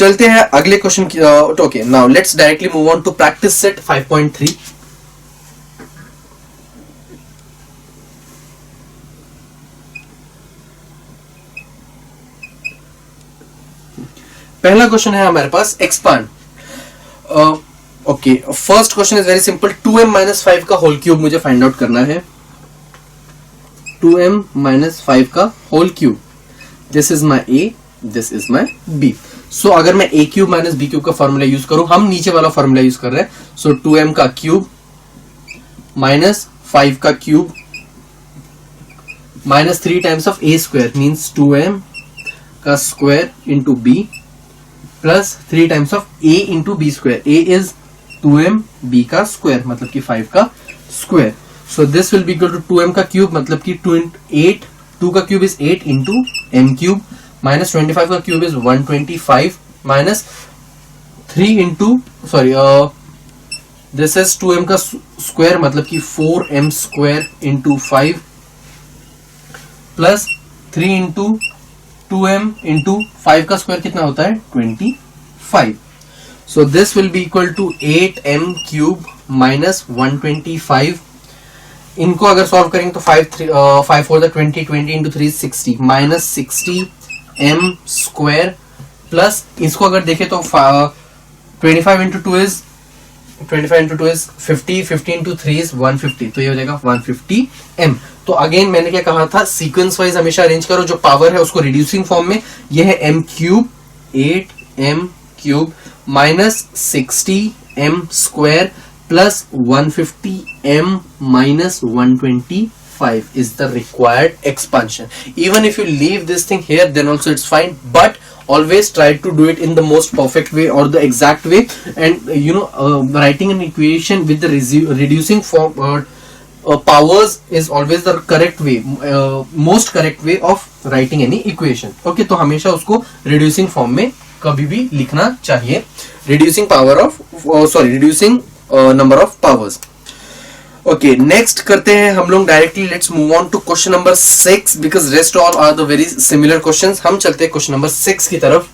चलते हैं अगले क्वेश्चन की। Okay, now let's directly move on to practice set 5.3। पहला क्वेश्चन है हमारे पास expand. Okay, first question is very simple. 2m - 5 का होल क्यूब मुझे फाइंड आउट करना है। 2m - 5 का whole cube, this is my A, this is my B. So अगर मैं a cube minus b cube का फॉर्मूला यूज करूं, हम नीचे वाला फॉर्मूला यूज कर रहे हैं। सो 2m का क्यूब माइनस 5 का cube minus 3 times of a square means 2m का square into b plus 3 times of a into B square. a is 2m, b का स्क्वायर मतलब कि 5 का square. So this will be equal to 2m का cube मतलब कि 2 का cube is 8 into m cube minus 25 का cube is 125 minus 3 into this is 2m का स्क्वायर मतलब कि 4m square into 5 plus 3 into 2m into 5 का स्क्वायर कितना होता है 25। So this will be equal to 8m cube minus 125। इनको अगर सॉल्व करेंगे तो 5 4 20 20 into 3 60 minus 60m square plus इसको अगर देखें तो 25 इंटू 2 इज 50, 50 इंटू 3 इज 150, तो ये हो जाएगा 150m। तो अगेन मैंने क्या कहा था, सीक्वेंस वाइज हमेशा अरेंज करो, जो पावर है उसको रिड्यूसिंग फॉर्म में। ये है m cube, 8m cube minus 60m square plus 150m minus 125 is the required expansion. Even if you leave this thing here, then also it's fine, but always try to do it in the most perfect way or the exact way. And writing an equation with the reducing form powers is always the correct way, most correct way of writing any equation. Okay, तो हमेशा उसको reducing form में कभी भी लिखना चाहिए। reducing number of powers. Okay, next करते हैं हम लोग directly. Let's move on to question number 6 because rest all are the very similar questions. हम चलते हैं क्वेश्चन नंबर 6 की तरफ।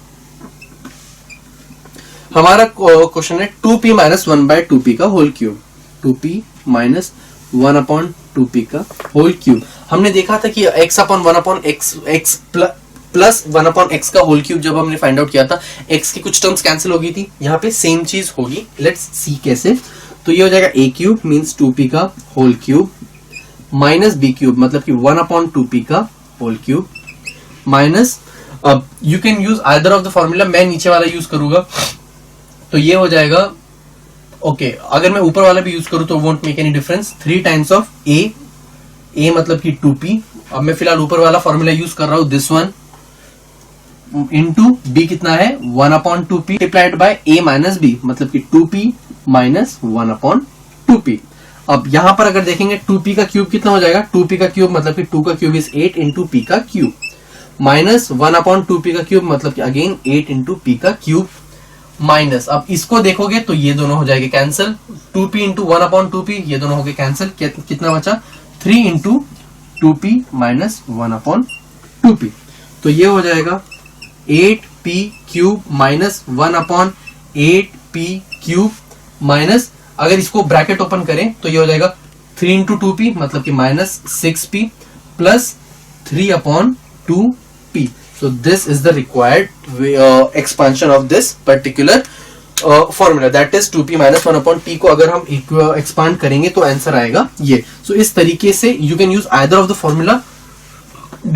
हमारा क्वेश्चन है 2p माइनस 1/2p का whole cube. 2p minus 1/2p का होल क्यूब। हमने देखा था कि x upon 1/x plus 1/x का होल क्यूब जब हमने फाइंड आउट किया था, x की कुछ टर्म्स कैंसिल हो गई थी। यहाँ पे सेम चीज होगी, लेट्स सी कैसे। तो ये हो जाएगा a क्यूब मीन्स 2p का whole cube minus b cube मतलब कि 1/2p का होल क्यूब माइनस, अब you can use either of the formula, मैं नीचे वाला यूज करूंगा। तो ये हो जाएगा ओके, अगर मैं ऊपर वाला भी यूज करूं तो won't make any difference. 3 times of a मतलब कि 2p। अब मैं फिलहाल ऊपर वाला फॉर्मूला यूज कर रहा हूं, दिस वन इंटू b कितना है 1/2p multiplied by a minus b मतलब कि 2p माइनस 1/2p। अब यहां पर अगर देखेंगे 2p का क्यूब कितना हो जाएगा, 2p का क्यूब मतलब कि 2 का क्यूब इज 8 इंटू p का क्यूब माइनस 1/2p का क्यूब मतलब कि अगेन 8 इंटू p का क्यूब माइनस, अब इसको देखोगे तो ये दोनों हो जाएंगे कैंसिल। 2p इंटू 1/2p ये दोनों हो गए कैंसिल। कितना बचा 3 इंटू 2p माइनस 1/2p। तो ये हो जाएगा 8p cube minus 1/8p cube minus, अगर इसको ब्रैकेट ओपन करें तो ये हो जाएगा 3 इंटू 2p मतलब कि minus 6p plus 3/2p। So this is the required expansion of this particular formula, that is 2p minus 1/t को अगर हम expand करेंगे तो आंसर आएगा ये। So इस तरीके से you can use either of the formula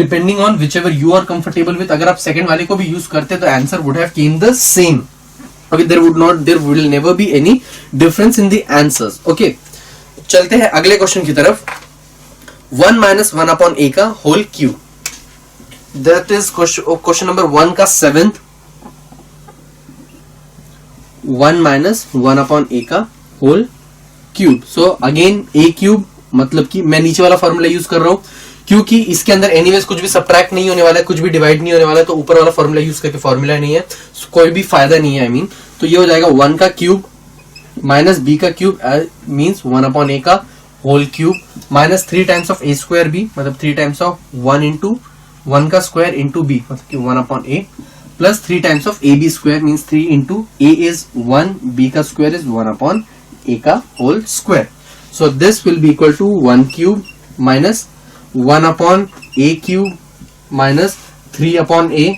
depending on whichever you are comfortable with। अगर आप सेकंड वाले को भी यूज करते तो answer would have came the same. Okay, there will never be any difference in the answers. Okay, चलते हैं अगले क्वेश्चन की तरफ। 1 minus 1/a का whole cube, that is question number 1 का 7th। 1 minus 1/a का whole cube. So again a cube मतलब कि मैं नीचे वाला फॉर्मूला यूज कर रहा हूं क्योंकि इसके अंदर एनीवेज कुछ भी सब्ट्रैक्ट नहीं होने वाला है, कुछ भी डिवाइड नहीं होने वाला है, तो ऊपर वाला फॉर्मूला यूज करके फॉर्मूला नहीं है, कोई भी फायदा नहीं है। आई मीन तो ये हो जाएगा 1 का क्यूब माइनस b का क्यूब मीन्स 1/a का whole cube minus 3 times of a square b मतलब 3 टाइम्स ऑफ 1 इंटू 1 का स्क्वायर इंटू b मतलब कि 1/a plus 3 times of ab square means 3 into a is 1, b का square is 1 upon a का whole square. So this will be equal to 1 cube minus 1 upon a cube minus 3 upon a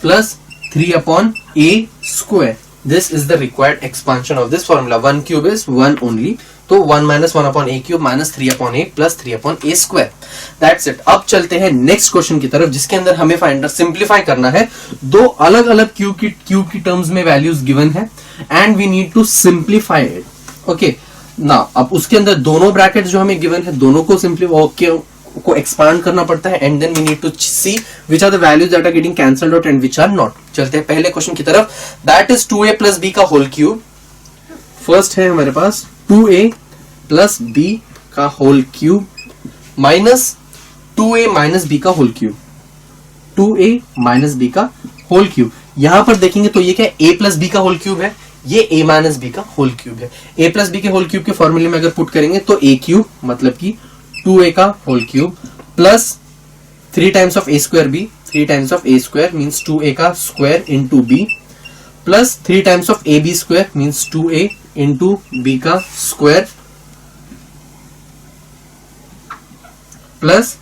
plus 3 upon a square. This is the required expansion of this formula. 1 cube is 1 only. तो 1 minus 1 upon a cube minus 3 upon a plus 3 upon a square. That's it. अब चलते हैं next question की तरफ, जिसके अंदर हमें find simplify करना है. दो अलग अलग क्यूब की टर्म्स में वैल्यूज गिवन है and we need to simplify it. Okay ना, अब उसके अंदर दोनों ब्रैकेट्स जो हमें गिवन है दोनों को सिंप्लीफाई को एक्सपांड करना पड़ता है and then we need to see which are the values that are getting cancelled out and which are not. चलते हैं पहले क्वेश्चन की तरफ. That is 2a plus b का होल क्यूब. फर्स्ट है हमारे पास 2a प्लस b का whole cube minus 2a minus b का whole cube. 2a minus b का होल क्यूब. यहां पर देखेंगे तो ये क्या a प्लस b का होल क्यूब है, ये a माइनस b का होल क्यूब है. a प्लस b के होल क्यूब के फॉर्मूले में अगर पुट करेंगे तो a क्यूब मतलब कि 2a का whole cube plus 3 times of a square b. 3 times of a square means 2a का square into b plus 3 times of ab square means 2a into b का स्क्वायर प्लस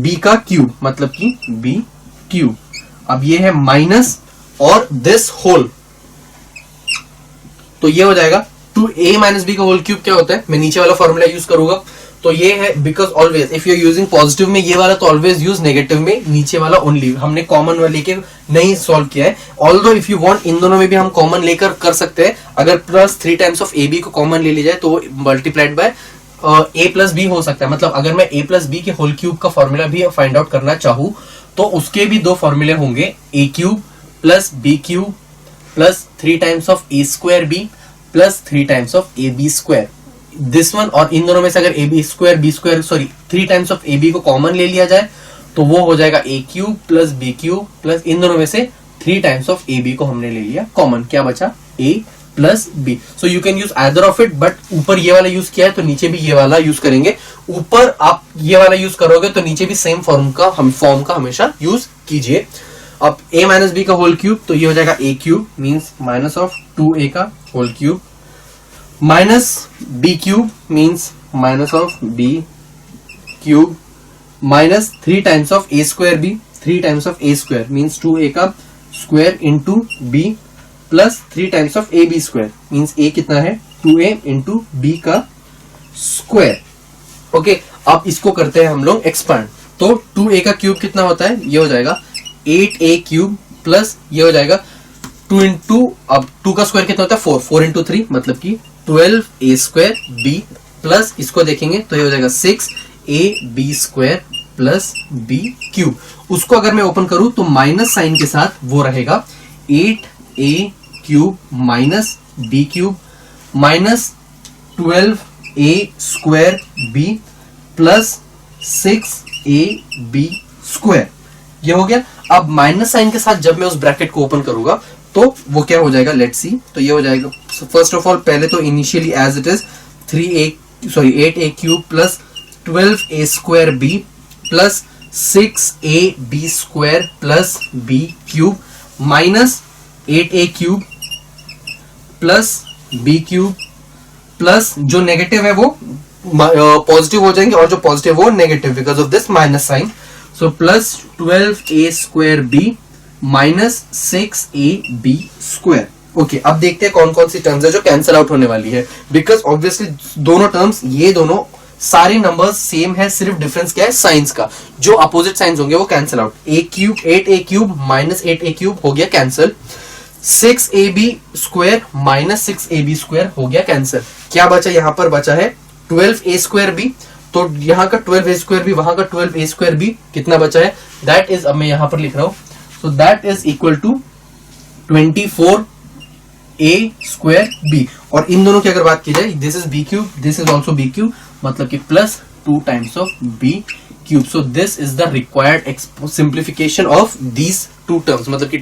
b का cube मतलब कि b cube. अब ये है minus और this whole, तो ये हो जाएगा 2a माइनस b का होल क्यूब. क्या होता है, मैं नीचे वाला फॉर्मूला यूज करूंगा तो ये है because always if you are using positive में ये वाला तो ऑलवेज यूज नेगेटिव में, नीचे वाला ओनली. हमने कॉमन वाले लेके नहीं सॉल्व किया है. Although if you want in दोनों में भी हम कॉमन लेकर कर सकते हैं. अगर plus 3 times of A B को कॉमन ले लिया जाए तो multiplied by A plus B हो सकता है. मतलब अगर मैं ए प्लस बी के होल क्यूब का फॉर्मूला भी फाइंड आउट करना चाहूं तो उसके भी दो फॉर्मूले होंगे, A cube plus B cube plus 3 times of A square B plus 3 times of A B square. This one और इन दोनों में से अगर A B square B square 3 times of A B को कॉमन ले लिया जाए तो वो हो जाएगा A cube plus B cube plus इन दोनों में से 3 टाइम्स ऑफ ए बी को हमने ले लिया कॉमन. क्या बचा, A plus B. So you can use either of it, but ऊपर ये वाला यूज किया है तो नीचे भी ये वाला यूज करेंगे. ऊपर आप ये वाला यूज करोगे तो नीचे भी सेम फॉर्म का हमेशा यूज कीजिए. अब a माइनस बी का होल क्यूब तो ये हो जाएगा a cube means minus of 2a का whole cube minus b cube means minus of b cube minus 3 times of a square b. 3 times of a square means 2a का square into b plus 3 times of a b square means a कितना है 2a into b का square. Okay, अब इसको करते हैं हम लोग एक्सपांड. तो 2a का क्यूब कितना होता है, ये हो जाएगा 8a क्यूब प्लस ये हो जाएगा 2 इंटू, अब 2 का स्क्वायर कितना होता है 4 इंटू 3 मतलब कि 12a स्क्वायर b प्लस इसको देखेंगे तो ये हो जाएगा 6ab square plus b cube. उसको अगर मैं ओपन करूं तो माइनस साइन के साथ वो रहेगा 8a cube minus b cube minus 12a square b plus 6ab square. ये हो गया. अब माइनस साइन के साथ जब मैं उस ब्रैकेट को ओपन करूंगा तो वो क्या हो जाएगा, लेट्स सी. तो ये हो जाएगा फर्स्ट ऑफ ऑल पहले तो initially as it is 8a cube plus 12a square b plus 6ab square plus b cube minus 8a cube plus b cube plus जो नेगेटिव है वो पॉजिटिव हो जाएंगे और जो पॉजिटिव वो negative because of this minus sign. So plus 12a square b minus 6ab square. Okay, अब देखते हैं कौन कौन सी टर्म्स है जो कैंसिल आउट होने वाली है. बिकॉज ऑब्वियसली दोनों टर्म्स ये दोनों सारे नंबर्स सेम है, सिर्फ डिफरेंस क्या है साइंस का. जो अपोजिट साइंस होंगे वो cancel out. a cube 8a cube minus 8a cube हो गया cancel. 6ab square minus 6ab square हो गया कैंसिल. क्या बचा, यहाँ पर बचा है 12a स्क्वायर b. तो यहाँ का 12a स्क्वायर b वहां का 12a स्क्वायर b कितना बचा है, दैट इज, अब मैं यहां पर लिख रहा हूं, so that is equal to 24a square b. और इन दोनों की अगर बात की जाए this is b cube this is also b cube मतलब कि plus 2 times of b cube. So this is the required simplification of these two terms मतलब कि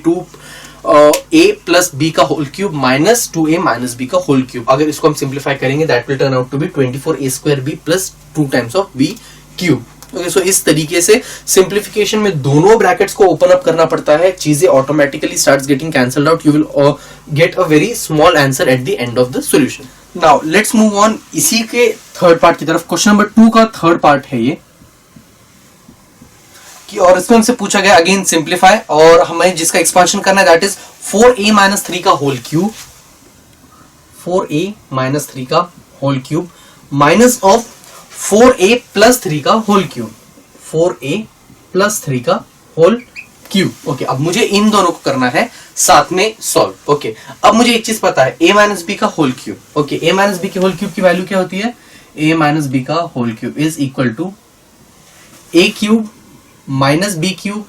a प्लस b का whole cube minus 2a minus b का whole cube. अगर इसको हम simplify करेंगे that will turn out to be 24a square b plus 2 times of b cube. Okay, so इस तरीके से सिंप्लीफिकेशन में दोनों ब्रैकेट्स को ओपन अप करना पड़ता है, चीजें automatically starts getting cancelled out, you will get a very small answer at the end of the solution. Now let's move on इसी के थर्ड पार्ट की तरफ। क्वेश्चन नंबर 2 का थर्ड पार्ट है ये कि, और इसमें हमसे पूछा गया अगेन सिंप्लीफाई, और हमें जिसका एक्सपांशन करना है दैट इज 4a-3 का होल क्यूब, 4a - 3 का whole cube minus of 4a + 3 का होल क्यूब, 4a + 3 का होल क्यूब। ओके, अब मुझे इन दोनों को करना है साथ में सॉल्व। ओके, अब मुझे एक चीज पता है, a - b का whole cube. Okay, a - b के होल क्यूब की वैल्यू क्या होती है? a - b का whole cube is equal to a cube - b cube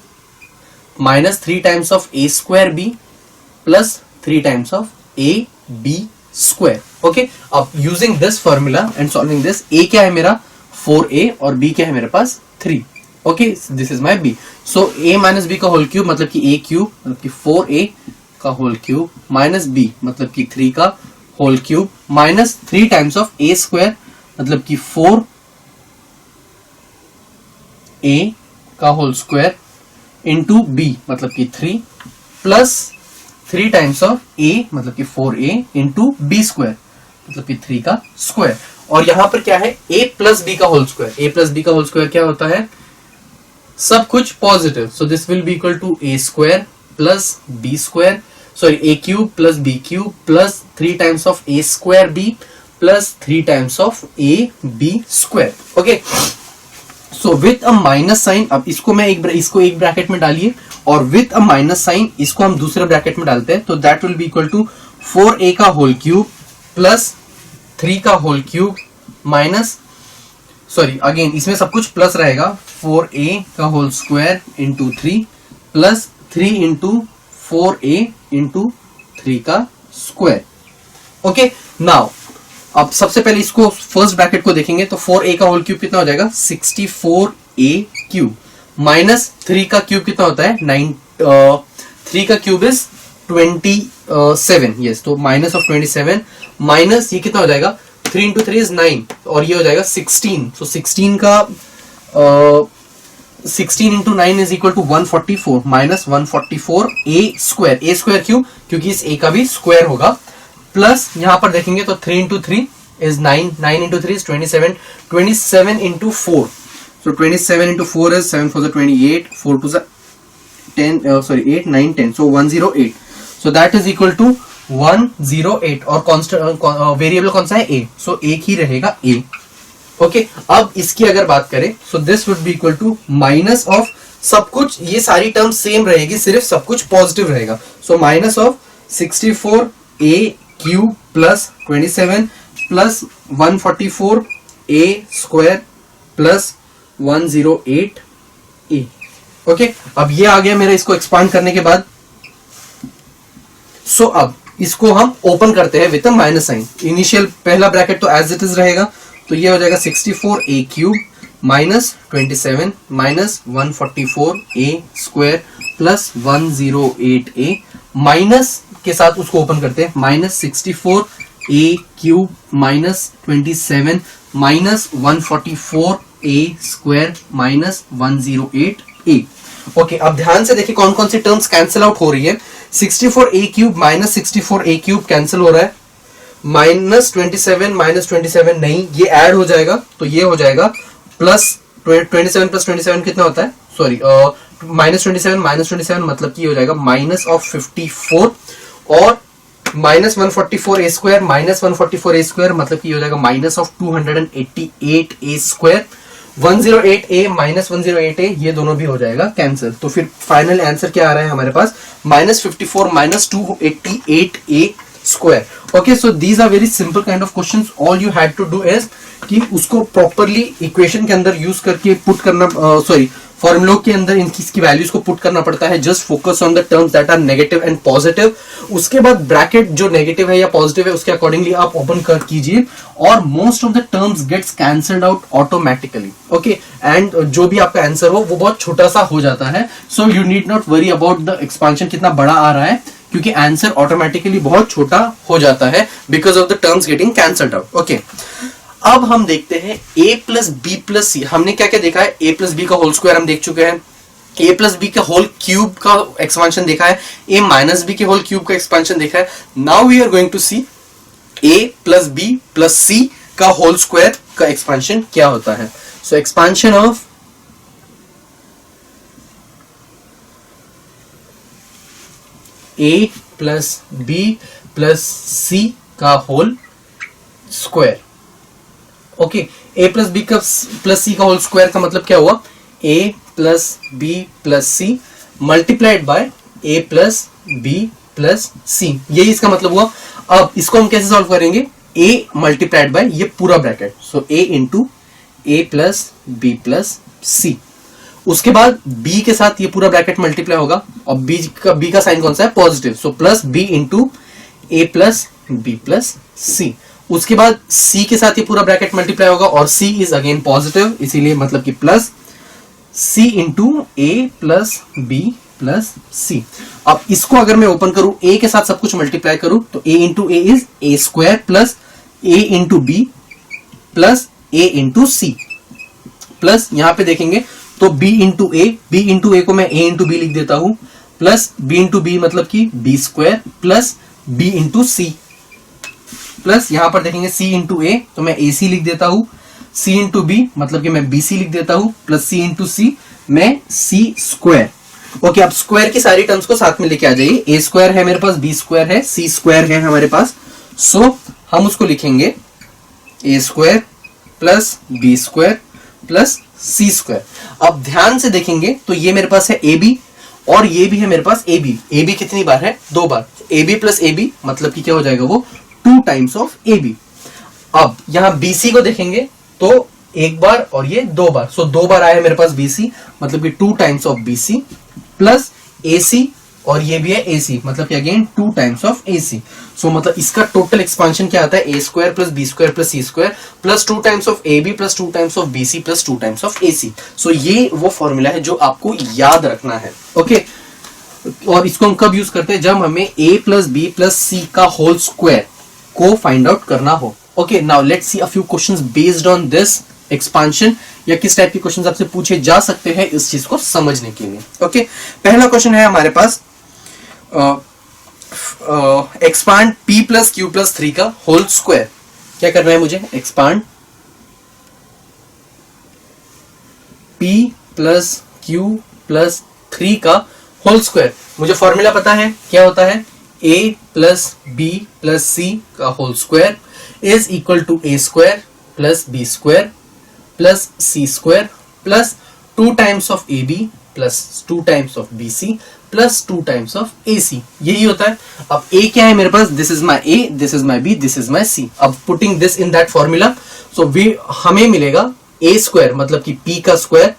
minus 3 times of a² plus 3 times of ab square. Okay, अब using this formula and solving this, a क्या है मेरा 4a और b क्या है मेरे पास 3। Okay, this is my b। So a - b का whole cube मतलब कि a क्यूब मतलब कि 4a का होल क्यूब माइनस b मतलब कि 3 का whole cube minus 3 times of a² मतलब कि 4a का होल स्क्वायर इंटू b मतलब कि 3 प्लस 3 टाइम्स ऑफ a मतलब कि 4a इंटू b² मतलब कि 3 का स्क्वायर। और यहां पर क्या है? a + b का होल स्क्वायर। a + b का होल स्क्वायर क्या होता है? सब कुछ positive, so this will be equal to a² plus b², sorry a³ plus b³ plus 3 times of a² plus 3 times of ab²। Okay, so with a minus sign, अब इसको मैं इसको एक ब्रैकेट में डालिए और विथ अ माइनस साइन इसको हम दूसरे ब्रैकेट में डालते हैं, तो that will be equal to 4a का होल क्यूब प्लस 3 का whole cube minus, sorry again इसमें सब कुछ प्लस रहेगा, 4a का whole square into 3 plus 3 into 4a into 3 का स्क्वायर। ओके, नाउ अब सबसे पहले इसको फर्स्ट ब्रैकेट को देखेंगे तो 4a का होल क्यूब कितना हो जाएगा? 64a क्यूब माइनस 3 का क्यूब कितना होता है? 3 का क्यूब इज 27, यस, तो माइनस ऑफ 27 माइनस ये कितना हो जाएगा? 3 इंटू 3 इज 9 और ये हो जाएगा 16, सो 16 का 16 into 9 is equal to 144 minus 144a² क्यों? क्योंकि इस a का भी स्क्वायर होगा, प्लस यहां पर देखेंगे तो 3 into 3 is 9, 9 into 3 is 27, 27 into 4, so 27 into 4 is 7 4 is 28, 4 2 is 10, sorry 8 9 10, so 108, so that is equal to 108 और कांस्टेंट वेरिएबल कौन सा है? a, so एक ही रहेगा a। ओके, अब इसकी अगर बात करें so this would be equal to minus of सब कुछ, ये सारी टर्म सेम रहेगी, सिर्फ सब कुछ पॉजिटिव रहेगा, so minus of 64a cube plus 27 plus 144a² plus 108a। Okay, अब ये आ गया मेरा, इसको एक्सपांड करने के बाद सो अब इसको हम ओपन करते हैं with a minus sign. Initial पहला ब्रैकेट तो एज इट इज रहेगा, तो ये हो जाएगा 64a cube minus 27 minus 144a² plus 108a minus के साथ उसको ओपन करते हैं, minus 64a cube minus 27 minus 144a² minus 108a। Okay, अब ध्यान से देखिए कौन कौन सी टर्म्स कैंसिल आउट हो रही है। 64a cube minus 64a cube cancel हो रहा है, माइनस 27 माइनस 27 नहीं, ये ऐड हो जाएगा, तो ये हो जाएगा प्लस 27 प्लस 27 कितना होता है? सॉरी माइनस 27 माइनस 27 मतलब कि हो जाएगा माइनस ऑफ 54 और माइनस 144a² माइनस 144a² मतलब कि हो जाएगा minus of 288a², 108a minus 108a ये दोनों भी हो जाएगा कैंसिल। तो फिर फाइनल आंसर क्या आ रहा है हमारे पास? Minus 54 minus 288a²। Okay, so these are very simple kind of questions, all you had to do is कि उसको प्रॉपरली इक्वेशन के अंदर यूज करके पुट करना, सॉरी फॉर्मूलों के अंदर इसकी वैल्यूज को पुट करना पड़ता है। Just focus on the terms that are negative and positive, उसके बाद ब्रैकेट जो नेगेटिव है या पॉजिटिव है उसके अकॉर्डिंगली आप ओपन कर कीजिए और most of the terms gets cancelled out automatically. Okay, and जो भी आपका आंसर हो वो बहुत छोटा सा हो जाता है, so you need not worry about the expansion कितना बड़ा आ रहा है, क्योंकि आंसर ऑटोमेटिकली बहुत छोटा हो जाता है because of the terms getting cancelled out. Okay, अब हम देखते हैं a plus b plus c. हमने क्या क्या देखा है, a प्लस बी का होल स्क्वायर हम देख चुके हैं, a प्लस बी के होल क्यूब का एक्सपेंशन देखा है, a माइनस बी के होल क्यूब का एक्सपेंशन देखा है। Now we are going to see a plus b plus c का होल स्क्वायर का एक्सपेंशन क्या होता है। So expansion of a plus b plus c का whole square. Okay, a plus b का प्लस सी का होल स्क्वायर का मतलब क्या हुआ, a plus b plus c multiplied by a plus b plus c, यही इसका मतलब हुआ। अब इसको हम कैसे सॉल्व करेंगे, a मल्टीप्लाइड बाय ये पूरा bracket, so a into a plus b plus c. उसके बाद b के साथ ये पूरा ब्रैकेट मल्टीप्लाई होगा और b का साइन कौन सा है, positive, so plus b into a plus b plus c. उसके बाद c के साथ ये पूरा ब्रैकेट मल्टीप्लाई होगा और c इज अगेन पॉजिटिव, इसीलिए मतलब कि plus c into a plus b plus सी। अब इसको अगर मैं ओपन करूं, a के साथ सब कुछ मल्टीप्लाई करूं तो a into a is a square plus a into b plus a into c, plus यहां पे देखेंगे तो b इंटू ए को मैं a इंटू बी लिख देता हूं, प्लस b इंटू बी मतलब कि b square plus b into c, plus यहां पर देखेंगे c इंटू ए तो मैं ए सी लिख देता हूं, c इंटू बी मतलब कि मैं बी सी लिख देता हूं, प्लस c इंटू सी मैं सी स्क्वायर। ओके, अब स्क्वायर की सारी टर्म्स को साथ में लेके आ जाइए, ए स्क्वायर है मेरे पास, बी स्क्वायर है, सी स्क्वायर है हमारे पास, सो हम उसको लिखेंगे a square plus b square plus c square. अब ध्यान से देखेंगे तो ये मेरे पास है ए बी और ये भी है मेरे पास ए बी। ए बी कितनी बार है, 2 बार, a b plus a b मतलब कि क्या हो जाएगा वो 2 टाइम्स ऑफ ए बी। अब यहां बी सी को देखेंगे तो एक बार और ये 2 बार, सो 2 बार आया मेरे पास बी सी मतलब कि 2 times of b c plus a c और ये भी है ए सी मतलब कि again 2 times of a c. So मतलब इसका टोटल एक्सपेंशन क्या आता है, a square plus b square plus c square plus 2 times of A b plus 2 times of b c plus 2 times of a c. So ये वो formula है जो आपको याद रखना है। ओके, और इसको हम कब यूज करते हैं, जब हमें ए प्लस बी प्लस सी का होल स्क्वायर को फाइंड आउट करना हो। Okay, now let's see a few questions based on this expansion, या किस टाइप के क्वेश्चंस आपसे पूछे जा सकते हैं इस चीज को समझने के लिए। ओके, पहला क्वेश्चन है हमारे पास expand p plus q plus 3 का होल स्क्वायर। क्या करना है मुझे, expand p plus q plus 3 का होल स्क्वायर। मुझे फॉर्मूला पता है, क्या होता है, a plus b plus c का whole square is equal to a square plus b square plus c square plus 2 times of A b plus 2 times of b c plus 2 times of a c, यही होता है। अब a क्या है मेरे पास, this is my a, this is my b, this is my c। अब putting this in that formula, so हमें मिलेगा a स्क्वायर मतलब कि p का स्क्वायर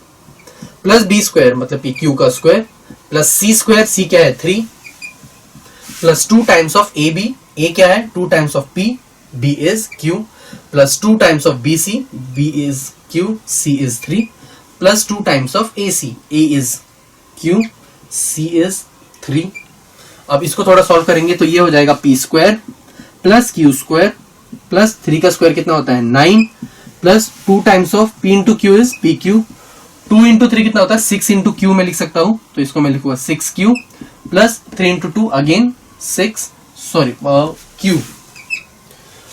प्लस b स्क्वायर मतलब कि q का square plus c square, c क्या है 3 plus 2 times of a b, a क्या है 2 times of p, b is q plus 2 times of b c, b is q, c is 3 plus 2 times of a c, a is q, c is 3। अब इसको थोड़ा solve करेंगे तो ये हो जाएगा p square plus q square plus 3 का square कितना होता है 9 plus 2 times of p into Q is p Q, 2 into 3 कितना होता है 6 इंटू क्यू में लिख सकता हूं, तो इसको मैं लिखूंगा 6q plus 3 into 2 again 6 q।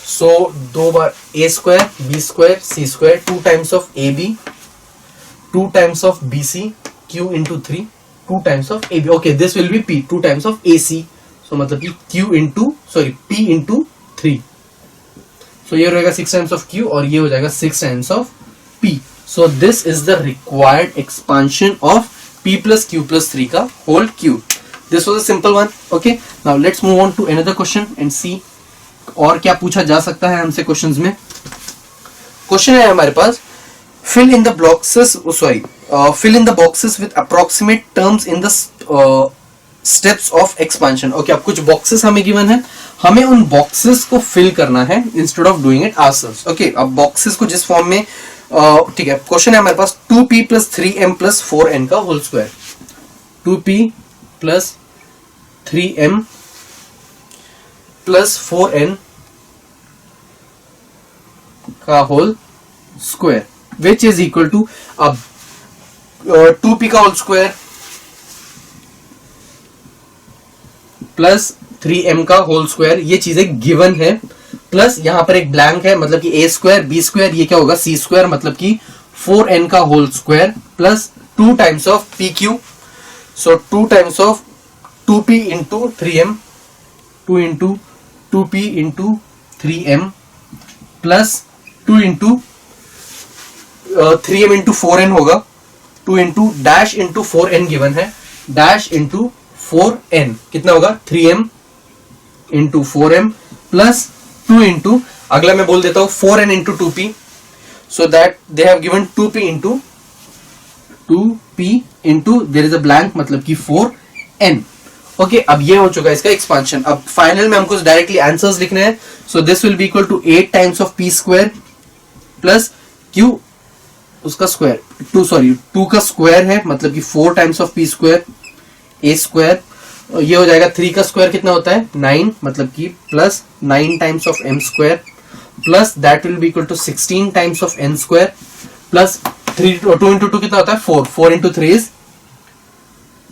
So 2 bar a square b square c square 2 times of ab 2 times of bc q into 3 2 times of ab। Okay, this will B p 2 times of ac, सो मतलब कि q into p into 3, सो ये रहेगा 6 times of q और ये हो जाएगा 6 times of p। So this is the required expansion of p plus q plus 3 का whole cube. This was a simple one. Okay, now let's move on to another question and see और क्या पूछा जा सकता है हमसे questions में। Question है हमारे पास, fill in the boxes with approximate terms in the steps of expansion। Okay, अब कुछ बॉक्सेस हमें गिवन है, हमें उन बॉक्सेस को फिल करना है instead of doing it ourselves. Okay, अब बॉक्सेस को जिस फॉर्म में ठीक है, क्वेश्चन है हमारे पास 2p plus 3m plus 4n का whole square. 2p plus 3m plus 4n का whole square which is equal to, अब 2p का होल स्क्वायर प्लस 3m का होल स्क्वायर, ये चीजें गिवन है, प्लस यहां पर एक ब्लैंक है मतलब कि a स्क्वायर b स्क्वायर, ये क्या होगा c स्क्वायर मतलब कि 4n का whole square plus 2 times of pq, so 2 times of 2p into 3m, 2 into 2p into 3m plus 2 into 3m into 4n होगा, 2 into dash into 4n given है, dash into 4n कितना होगा 3m into 4m plus 2 into, अगला मैं बोल देता हूं 4n into 2p, so that they have given 2p into there is a blank मतलब कि 4n। ओके, अब ये हो चुका है इसका एक्सपांशन। अब फाइनल में हमको डायरेक्टली आंसर्स लिखने हैं, so this will be equal to 8 times of p square plus q उसका स्क्वायर, 2 का स्क्वायर है मतलब कि 4 times of p square a square, ये हो जाएगा 3 का स्क्वायर कितना होता है 9 मतलब कि plus 9 times of m square plus that will be equal to 16 times of n square plus 2 into 2 कितना होता है 4 into 3 is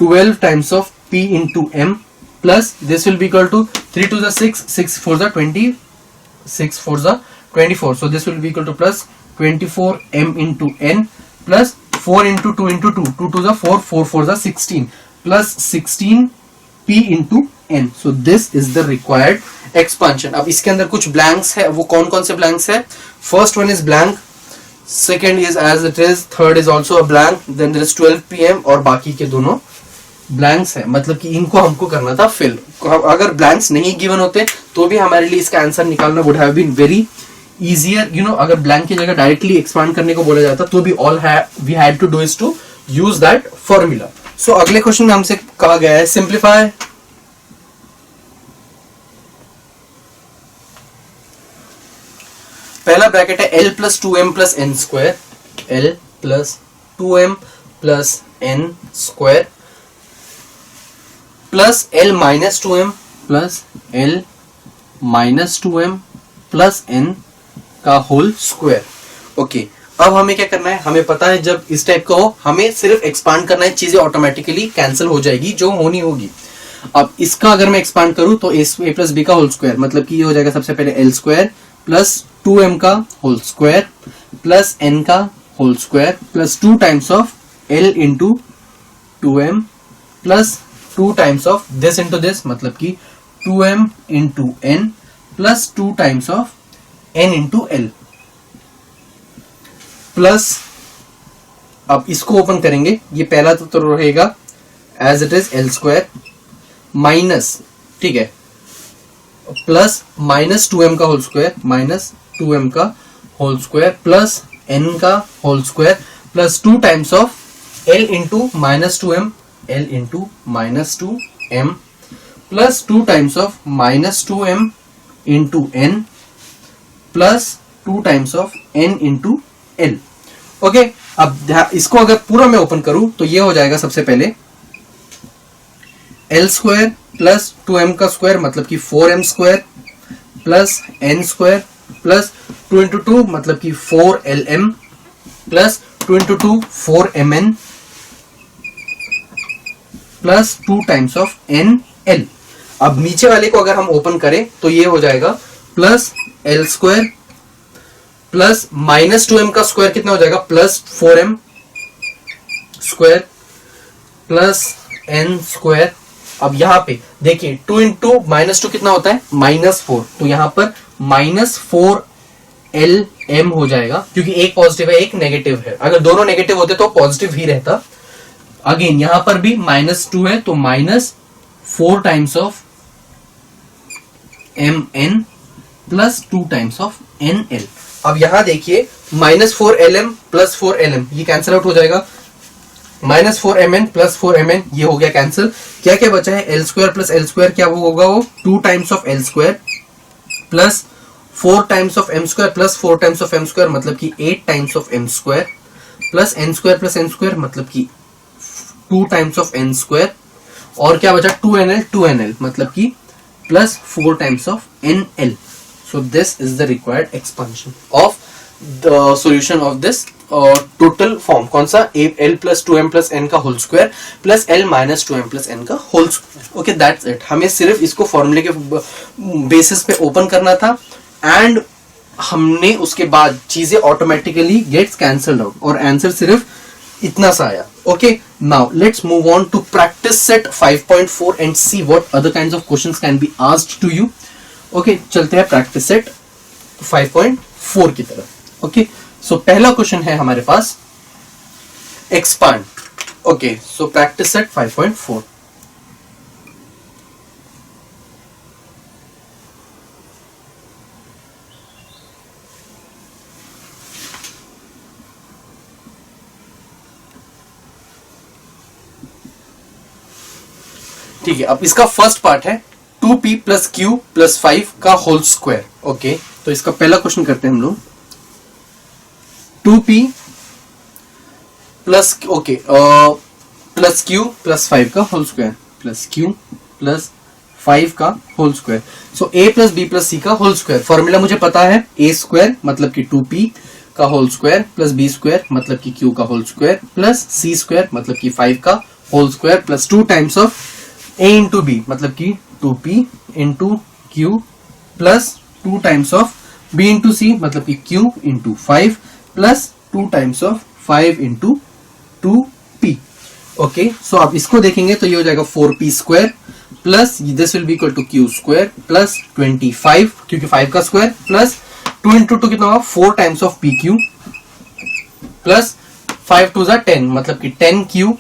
12 times of p into m plus this will be equal to 3 to 6, 6 4 20, 6 4 24, so this will be equal to plus 24m into n plus 4 into 2 into 2, 2 to the 4, 4 4 the 16 plus 16p into n, so this is the required expansion। अब इसके अंदर कुछ blanks है, वो कौन कौन से blanks है, first one is blank, second is as it is, third is also a blank, then there is 12pm और बाकी के दोनों ब्लैंक्स है, मतलब कि इनको हमको करना था फिल। अगर ब्लैंक्स नहीं गिवन होते तो भी हमारे लिए इसका आंसर निकालना would have been very easier, you know, अगर ब्लैंक की जगह डायरेक्टली एक्सपांड करने को बोला जाता तो भी all we had to do is to use that formula. So अगले क्वेश्चन में हमसे कहा गया है सिंप्लीफाई पहला ब्रैकेट है l plus 2m plus n square, l plus 2m plus n square plus l minus 2m plus l minus 2m plus n का होल स्क्वायर। ओके, अब हमें क्या करना है, हमें पता है जब इस टाइप का हो हमें सिर्फ एक्सपांड करना है, चीजें ऑटोमेटिकली कैंसिल हो जाएगी जो होनी होगी। अब इसका अगर मैं एक्सपांड करूं तो a प्लस b का होल स्क्वायर मतलब कि ये हो जाएगा सबसे पहले l स्क्वायर प्लस 2m का होल स्क्वायर प्लस n का whole square plus 2 times of l into 2m plus 2 times of this into this मतलब कि 2m into n plus 2 times of n into l plus, अब इसको open करेंगे, ये पहला तो रहेगा as it is l square minus, ठीक है, प्लस माइनस 2m का होल स्क्वायर माइनस 2m का होल स्क्वायर प्लस n का whole square plus 2 times of l into minus 2m, l into minus 2m plus 2 times of minus 2m into n plus 2 times of n into l। Okay, अब इसको अगर पूरा मैं open करूं तो ये हो जाएगा सबसे पहले l स्क्वायर प्लस 2m का स्क्वायर मतलब कि 4m square plus n square plus 2 into 2 मतलब कि 4lm plus 2 into 2 4mn plus 2 times of nl। अब नीचे वाले को अगर हम ओपन करें तो ये हो जाएगा plus l square plus minus 2m का स्क्वायर कितना हो जाएगा plus 4m square plus n square. अब यहां पे देखिए 2 इंटू माइनस 2 कितना होता है -4, तो यहां पर -4lm हो जाएगा क्योंकि एक पॉजिटिव है एक नेगेटिव है, अगर दोनों नेगेटिव होते तो पॉजिटिव ही रहता। अगेन यहां पर भी -2 है तो -4 times of mn plus 2 times of nl। अब यहां देखिए -4lm प्लस 4lm ये कैंसिल आउट हो जाएगा, -4mn प्लस 4mn ये हो गया कैंसिल। क्या क्या बचा है, l square plus l square क्या होगा, वो 2 times of l square plus 4 times of m square plus 4 times of m square मतलब कि 8 times of m square plus n square plus n square मतलब कि 2 टाइम्स ऑफ n स्क्वायर और क्या बचा 2nl मतलब कि plus 4 times of nl। So this is the required expansion of the solution of this total form कौन सा, l plus two m plus n का whole square plus l minus two m plus n का whole square. Okay that's it. हमें सिर्फ इसको फॉर्मूले के basis पे ओपन करना था एंड हमने उसके बाद चीजें ऑटोमेटिकली गेट्स कैंसल्ड आउट और आंसर सिर्फ इतना सा आया. Okay now let's move on to practice set 5.4 and see what other kinds of questions can be asked to you. Okay चलते हैं प्रैक्टिस सेट 5.4 की तरफ. ओके सो पहला क्वेश्चन है हमारे पास expand. Okay so practice set 5.4. ठीक है, अब इसका फर्स्ट पार्ट है 2p प्लस क्यू प्लस 5 का होल स्क्वायर. ओके तो इसका पहला क्वेश्चन करते हैं हम लोग. 2p plus okay plus q plus 5 का whole square plus q plus 5 का whole square. So a plus b plus c का होल स्क्वायर. फॉर्मूला मुझे पता है, a स्क्वायर मतलब कि 2p का whole square plus b square मतलब कि q का whole square plus c square मतलब कि 5 का whole square plus 2 times of a into b मतलब कि 2p into q plus 2 times of b into c मतलब कि q into 5 plus 2 times of 5 into 2p. Okay so आप इसको देखेंगे तो ये हो जाएगा 4p square plus this will be equal to q square plus 25 क्योंकि 5 का स्क्वायर प्लस 2 इंटू 2 कितना होगा 4 times of pq plus 5 to 10 मतलब कि 10q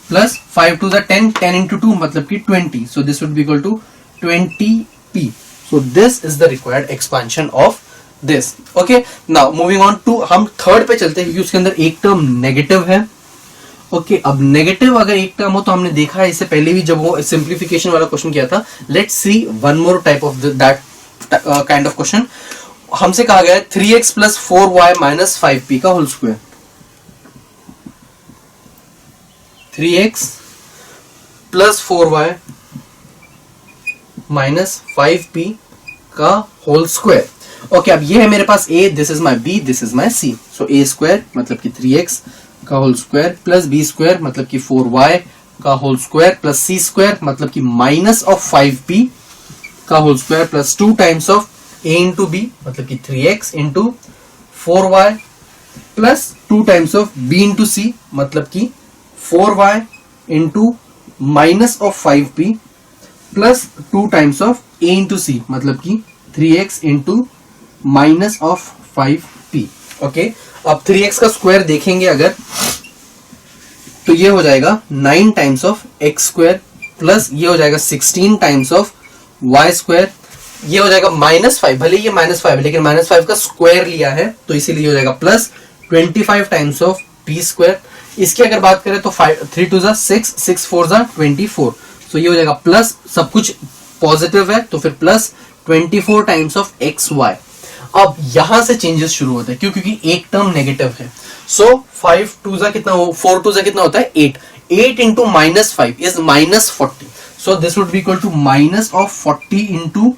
प्लस 5 टू 10 10 इंटू 2 मतलब कि 20. So this would be equal to 20p. So this is the required expansion of this. Okay now moving on to हम third पे चलते हैं क्योंकि उसके अंदर एक टर्म नेगेटिव है. ओके अब नेगेटिव अगर एक टर्म हो तो हमने देखा है इससे पहले भी जब वो सिंप्लीफिकेशन वाला क्वेश्चन किया था. Let's see one more type of that kind of question. हमसे कहा गया है 3x plus 4y minus 5p का whole square. 3x plus 4y minus 5p का होल स्क्वायर. ओके अब ये है मेरे पास a, this is my b, this is my c. So a square मतलब कि 3x का whole square plus b square मतलब कि 4y का whole square plus c square मतलब कि माइनस ऑफ 5p का whole square plus 2 times of a into b मतलब कि 3x into 4y plus 2 times of b into c मतलब कि 4y into minus of 5p plus 2 times of a into c मतलब कि 3x into minus of 5p. Okay अब 3x का square देखेंगे अगर तो ये हो जाएगा 9 times of x square plus ये हो जाएगा 16 टाइम्स ऑफ y स्क्वायर. ये हो जाएगा -5, भले ये -5 है लेकिन -5 का स्क्वायर लिया है तो इसीलिए हो जाएगा plus 25 times of p square. इसकी अगर बात करें तो 3 टू 6 6 4 24. सो ये हो जाएगा प्लस, सब कुछ पॉजिटिव है तो फिर plus 24 times of x y. अब यहां से चेंजेस शुरू होते हैं क्योंकि एक टर्म नेगेटिव है. सो 5 टू कितना, 4 टू कितना होता है 8. 8 into minus 5 is minus 40. So this would be equal to minus of 40 into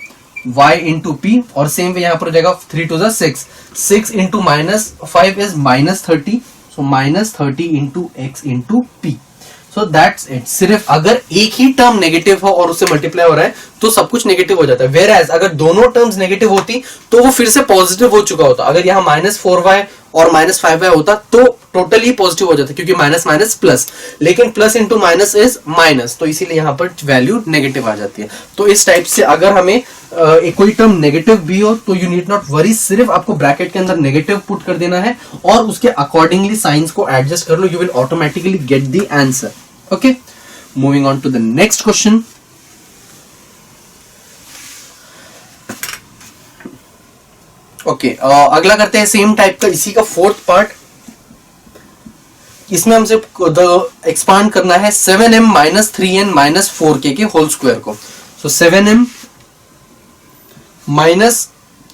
y into p. और सेम वे यहां पर हो जाएगा 3 to 6 6 into minus 5 is minus 30. So minus 30 into x into p. So that's it. सिर्फ अगर एक ही term negative हो और उससे मल्टीप्लाई हो रहा है तो सब कुछ नेगेटिव हो जाता है. वेयर एज अगर दोनों टर्म्स नेगेटिव होती तो वो फिर से पॉजिटिव हो चुका होता. अगर यहाँ -4y और -5y होता तो टोटली पॉजिटिव हो जाता क्योंकि माइनस माइनस प्लस. लेकिन plus into minus is minus तो इसीलिए यहाँ पर वैल्यू नेगेटिव आ जाती है. तो इस टाइप से अगर हमें कोई टर्म नेगेटिव भी हो तो यू नीड नॉट वरी. सिर्फ आपको ब्रैकेट के अंदर नेगेटिव पुट कर देना है और उसके अकॉर्डिंगली साइंस को एडजस्ट कर लो. You will automatically get the answer. Okay moving on to the next question. Okay अगला करते हैं सेम टाइप का, इसी का फोर्थ पार्ट. इसमें हमसे एक्सपांड करना है 7m minus 3n minus 4k के होल स्क्वायर को. सो 7m minus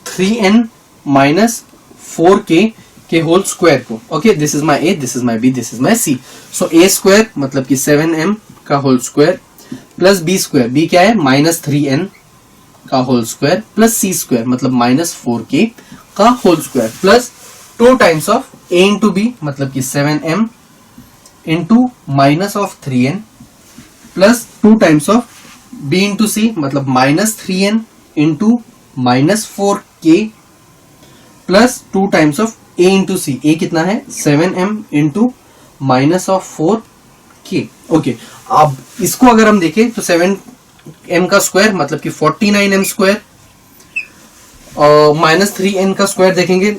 3n minus 4k के होल स्क्वायर को. Okay this is my a, this is my b, this is my c. So a square मतलब कि 7m का whole square plus b square, b क्या है -3n का whole square plus c square मतलब -4k का whole square plus 2 times of a into B मतलब कि 7m into minus of 3n plus 2 times of b into C मतलब minus 3n into minus 4k plus 2 times of a into c, a कितना है 7m into minus of 4k। Okay, अब इसको अगर हम देखें तो 7m का स्क्वायर मतलब कि 49m स्क्वायर और माइनस 3n का स्क्वायर देखेंगे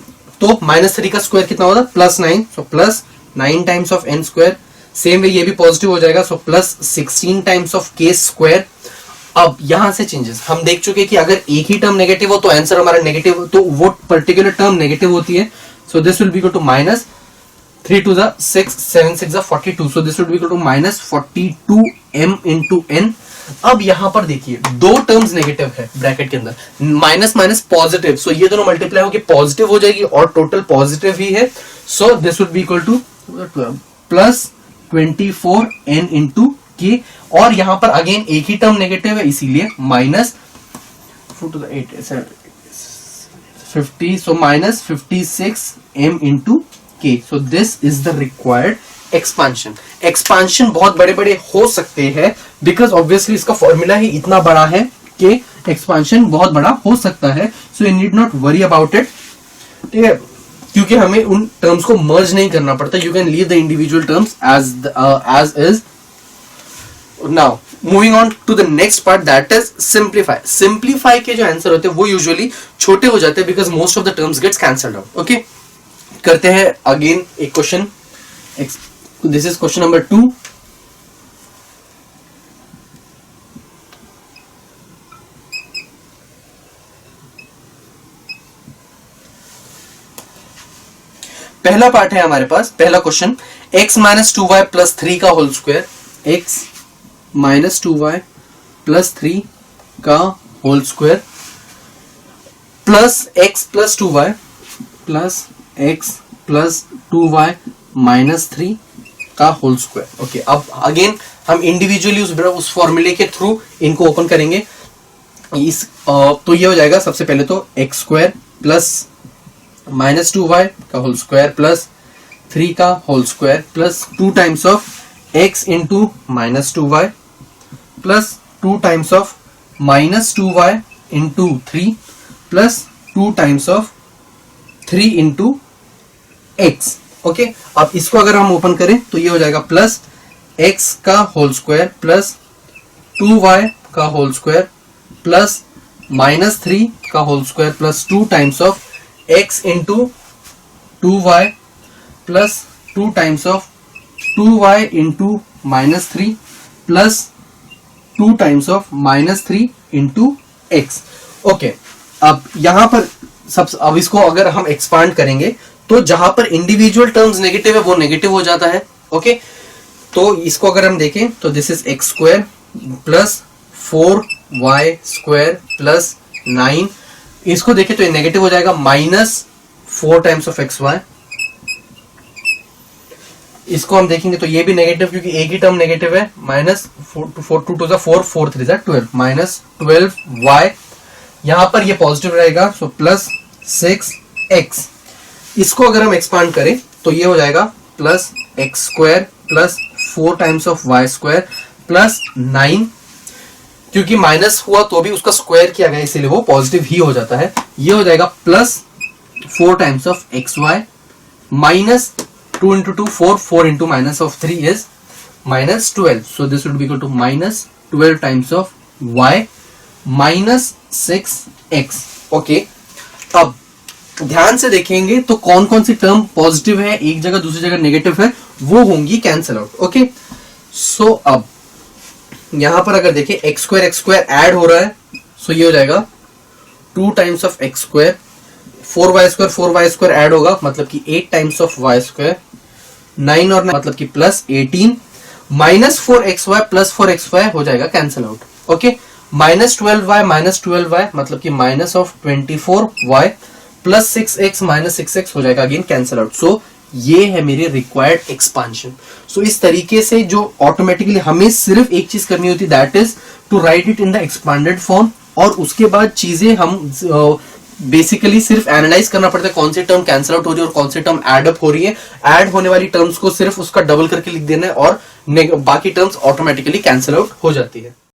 तो माइनस 3 का स्क्वायर कितना होगा plus 9, so plus 9 times of n square. Same way ये भी पॉजिटिव हो जाएगा, so plus 16 times of k square. अब यहां से चेंजेस हम देख चुके कि अगर एक ही टर्म नेगेटिव हो तो आंसर हमारा नेगेटिव, तो वो पर्टिकुलर टर्म नेगेटिव होती है। So this will be equal to minus 3 to the 6, 7 6 the 42, so this would be equal to minus 42m into n। अब यहां पर देखिए दो टर्म्स नेगेटिव है ब्रैकेट के अंदर, माइनस माइनस पॉजिटिव, सो ये दोनों मल्टीप्लाई होकर पॉजिटिव हो जाएगी और टोटल पॉजिटिव ही है। So this would be equal two plus 24n into के, और यहां पर अगेन एक ही टर्म नेगेटिव है इसीलिए minus 4 to the 8 50, so minus 56m into k, so this is the required expansion। expansion बहुत बड़े बड़े हो सकते हैं because obviously इसका फॉर्मूला ही इतना बड़ा है कि expansion बहुत बड़ा हो सकता है, so you need not worry about it, ठीक है, क्योंकि हमें उन टर्म्स को मर्ज नहीं करना पड़ता। you can leave the individual terms as is। now moving on to the next part, that is simplify के जो आंसर होते हैं वो यूजुअली छोटे हो जाते हैं because most of the terms gets cancelled out। okay, करते हैं अगेन एक question, this is question number 2। पहला पार्ट है हमारे पास, पहला question, x minus 2y plus 3 का whole square, x minus 2y plus 3 का whole square plus x plus 2y plus x plus 2y minus 3 का होल स्क्वायर। ओके, अब again हम individually उस फॉर्मूले के थ्रू इनको ओपन करेंगे। तो ये हो जाएगा सबसे पहले तो x square plus minus 2y का होल स्क्वायर प्लस 3 का whole square plus 2 times of x into minus 2y plus 2 times of minus 2y into 3 plus 2 times of 3 into x। Okay, अब इसको अगर हम ओपन करें तो ये हो जाएगा प्लस x का होल स्क्वायर प्लस 2y का होल स्क्वायर प्लस माइनस 3 का whole square plus 2 times of x into 2y plus 2 times of 2y into minus 3 plus 2 times of minus 3 into x। Okay, अब यहां पर अब इसको अगर हम एक्सपांड करेंगे तो जहां पर इंडिविजुअल टर्म्स नेगेटिव है वो नेगेटिव हो जाता है। ओके, तो इसको अगर हम देखें तो this is x square plus 4y square plus 9, इसको देखें तो ये नेगेटिव हो जाएगा minus 4 times of x y. इसको हम देखेंगे तो ये भी नेगेटिव क्योंकि एक ही टर्म नेगेटिव है, minus 4 2 to the 4 4 3 12 minus 12y, यहां पर ये पॉजिटिव रहेगा, सो प्लस 6x। इसको अगर हम एक्सपांड करें तो ये हो जाएगा plus x square plus 4 times of y square plus 9, क्योंकि माइनस हुआ तो भी उसका स्क्वायर किया गया इसीलिए वो पॉजिटिव ही हो जाता है। ये हो जाएगा plus 4 times of x y minus 2 into 2 4 4 into minus of 3 is minus 12, so this would be equal to minus 12 times of y minus 6x। Okay, अब ध्यान से देखेंगे तो कौन कौन सी टर्म पॉजिटिव है एक जगह दूसरी जगह नेगेटिव है वो होंगी कैंसिल आउट। ओके, सो अब यहां पर अगर देखें एक्स स्क्वायर ऐड हो रहा है, सो ये हो जाएगा 2 times of x square, 4y square add होगा मतलब कि 8 टाइम्स ऑफ वाई स्क्वायर, 9 और 9 मतलब कि plus 18 minus 4xy plus 4xy हो जाएगा cancel out. Okay, minus 12y मतलब कि minus of 24y plus 6x minus 6x हो जाएगा अगेन कैंसिल आउट। सो ये है मेरी रिक्वायर्ड एक्सपांशन। सो इस तरीके से जो ऑटोमेटिकली हमें सिर्फ एक चीज करनी होती है, that is to write it in the expanded form, और उसके बाद चीजें हम बेसिकली सिर्फ एनालाइज करना पड़ता है कौन सी टर्म कैंसिल आउट हो रही है और कौन सी टर्म ऐड अप हो रही है। ऐड होने वाली टर्म्स को सिर्फ उसका डबल करके लिख देना है और बाकी टर्म्स ऑटोमेटिकली कैंसिल आउट हो जाती है।